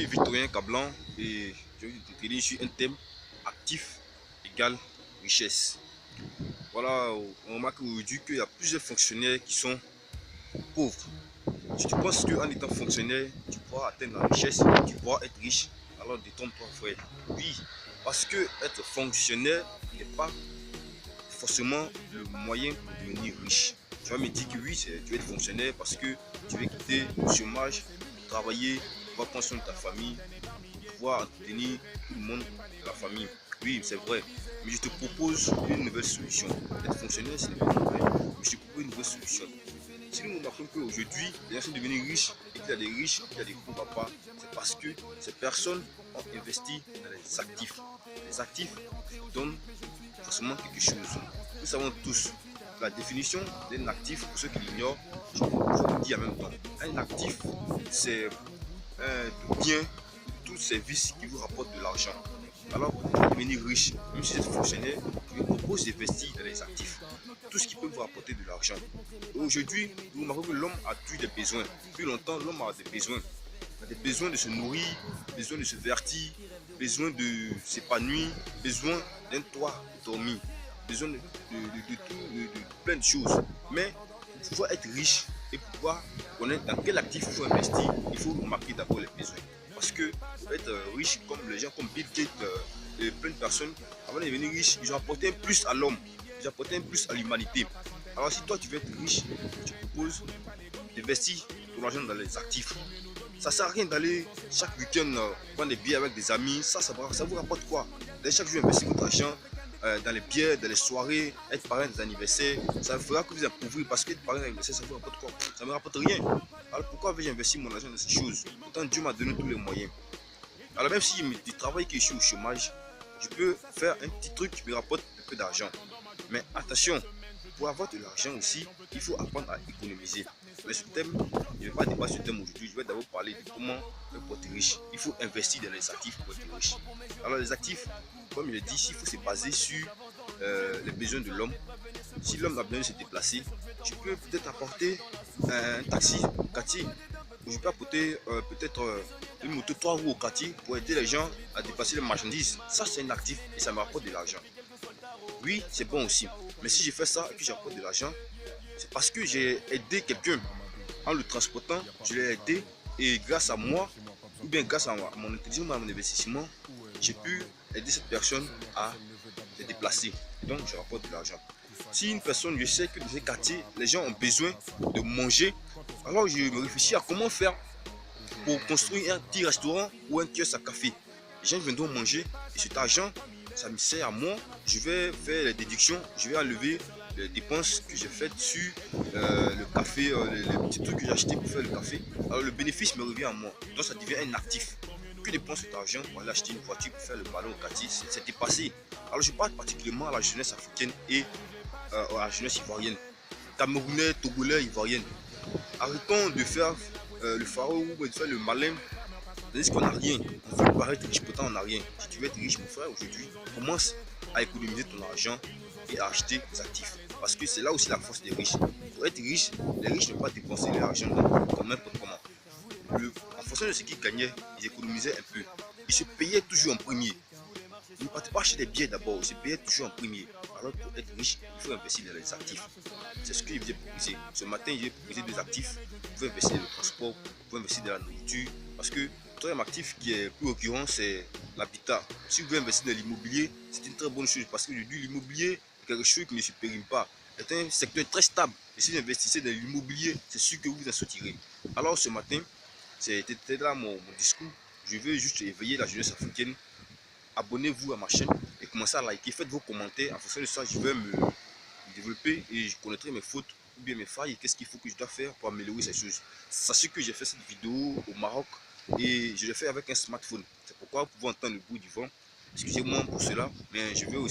Victorien Cablan et je vais vous tenir sur un thème actif égale richesse. Voilà, on remarque aujourd'hui qu'il y a plusieurs fonctionnaires qui sont pauvres. Si tu penses qu'en étant fonctionnaire, tu pourras atteindre la richesse, tu pourras être riche, alors détrompe-toi, frère. Oui, parce que être fonctionnaire n'est pas forcément le moyen pour devenir riche. Tu vas me dire que oui, tu es fonctionnaire parce que tu veux quitter le chômage, travailler, pouvoir prendre soin de ta famille, pouvoir entretenir tout le monde de la famille. Oui, c'est vrai. Mais je te propose une nouvelle solution. Être fonctionnaire, ce n'est pas mauvais. Mais je te propose une nouvelle solution. Si nous remarquons qu'aujourd'hui, les gens sont devenus riches et qu'il y a des riches, il y a des gros papas, c'est parce que ces personnes ont investi dans les actifs. Les actifs donnent forcément quelque chose. Nous savons tous la définition d'un actif, pour ceux qui l'ignorent, je vous le dis en même temps. Un actif, c'est un bien, tout service qui vous rapporte de l'argent. Alors, pour devenir riche, même si vous êtes fonctionnaire, je vous propose d'investir dans les actifs. Tout ce qui peut vous rapporter de l'argent. Aujourd'hui, vous remarquez que l'homme a toujours des besoins. Depuis longtemps, l'homme a des besoins. Il a des besoins de se nourrir, besoin de se vertir, besoin de s'épanouir, besoin d'un toit pour dormir, besoin de plein de choses. Mais pour pouvoir être riche et pouvoir connaître dans quel actif il faut investir, il faut remarquer d'abord les besoins. Parce que pour être riche, comme les gens comme Bill Gates et plein de personnes, avant de devenir riche, ils ont apporté un plus à l'homme, ils ont apporté un plus à l'humanité. Alors si toi tu veux être riche, je te propose d'investir ton argent dans les actifs. Ça ne sert à rien d'aller chaque week-end prendre des billets avec des amis. Ça vous rapporte quoi? D'ailleurs, chaque jour, investir votre argent dans les billets, dans les soirées, être parrain des anniversaires. Ça fera que vous appauvrir parce que être parrain d'anniversaire, ça vous rapporte quoi? Ça ne me rapporte rien. Alors pourquoi vais-je investir mon argent dans ces choses? Pourtant, Dieu m'a donné tous les moyens. Alors même si je travaille que je suis au chômage, je peux faire un petit truc qui me rapporte un peu d'argent. Mais attention, pour avoir de l'argent aussi, il faut apprendre à économiser. Mais ce thème, je ne vais pas dépasser ce thème aujourd'hui. Je vais d'abord parler de comment pour être riche. Il faut investir dans les actifs pour être riche. Alors les actifs, comme je l'ai dit, il faut se baser sur les besoins de l'homme. Si l'homme a besoin de se déplacer, tu peux peut-être apporter un taxi au quartier. Je peux apporter peut-être une moto 3 roues au quartier pour aider les gens à déplacer les marchandises. Ça, c'est un actif et ça me rapporte de l'argent. Oui, c'est bon aussi. Mais si je fais ça et que j'apporte de l'argent, c'est parce que j'ai aidé quelqu'un en le transportant, je l'ai aidé et grâce à moi, ou bien grâce à mon intelligence, à mon investissement, j'ai pu aider cette personne à se déplacer. Donc, je rapporte de l'argent. Si une personne, je sais que dans ces quartiers, les gens ont besoin de manger, alors je me réfléchis à comment faire pour construire un petit restaurant ou un kiosque à café. Les gens viendront manger et cet argent, ça me sert à moi. Je vais faire les déductions, je vais enlever les dépenses que j'ai faites sur le café, les petits trucs que j'ai achetés pour faire le café. Alors le bénéfice me revient à moi. Donc ça devient un actif. Que dépense cet argent pour aller acheter une voiture pour faire le ballon au quartier, c'est dépassé. Alors je parle particulièrement à la jeunesse africaine et à la jeunesse ivoirienne. Camerounais, Togolais, Ivoirienne. Arrêtons de faire le pharaon ou de faire le malin. C'est-à-dire qu'on n'a rien. On veut paraître riche, pourtant on n'a rien. Si tu veux être riche, mon frère, aujourd'hui, commence à économiser ton argent et à acheter des actifs. Parce que c'est là aussi la force des riches. Pour être riche, les riches ne peuvent pas dépenser leur argent comme n'importe comment. En fonction de ce qu'ils gagnaient, ils économisaient un peu. Ils se payaient toujours en premier. Ils ne partaient pas acheter des billets d'abord, ils se payaient toujours en premier. Alors pour être riche, il faut investir dans les actifs. C'est ce que je vous ai proposé. Ce matin, j'ai proposé des actifs. Vous pouvez investir dans le transport, vous pouvez investir dans la nourriture. Parce que le troisième actif qui est plus récurrent, c'est l'habitat. Si vous voulez investir dans l'immobilier, c'est une très bonne chose. Parce que aujourd'hui, l'immobilier est quelque chose qui ne se périme pas. C'est un secteur très stable. Et si vous investissez dans l'immobilier, c'est sûr que vous en sortirez. Alors ce matin, c'était là mon discours. Je veux juste éveiller la jeunesse africaine. Abonnez-vous à ma chaîne et commencez à liker. Faites vos commentaires. En fonction de ça, je vais me développer et je connaîtrai mes fautes ou bien mes failles. Qu'est-ce qu'il faut que je dois faire pour améliorer ces choses. Sachez que j'ai fait cette vidéo au Maroc et je l'ai fait avec un smartphone. C'est pourquoi vous pouvez entendre le bruit du vent. Excusez-moi pour cela, mais je vais aussi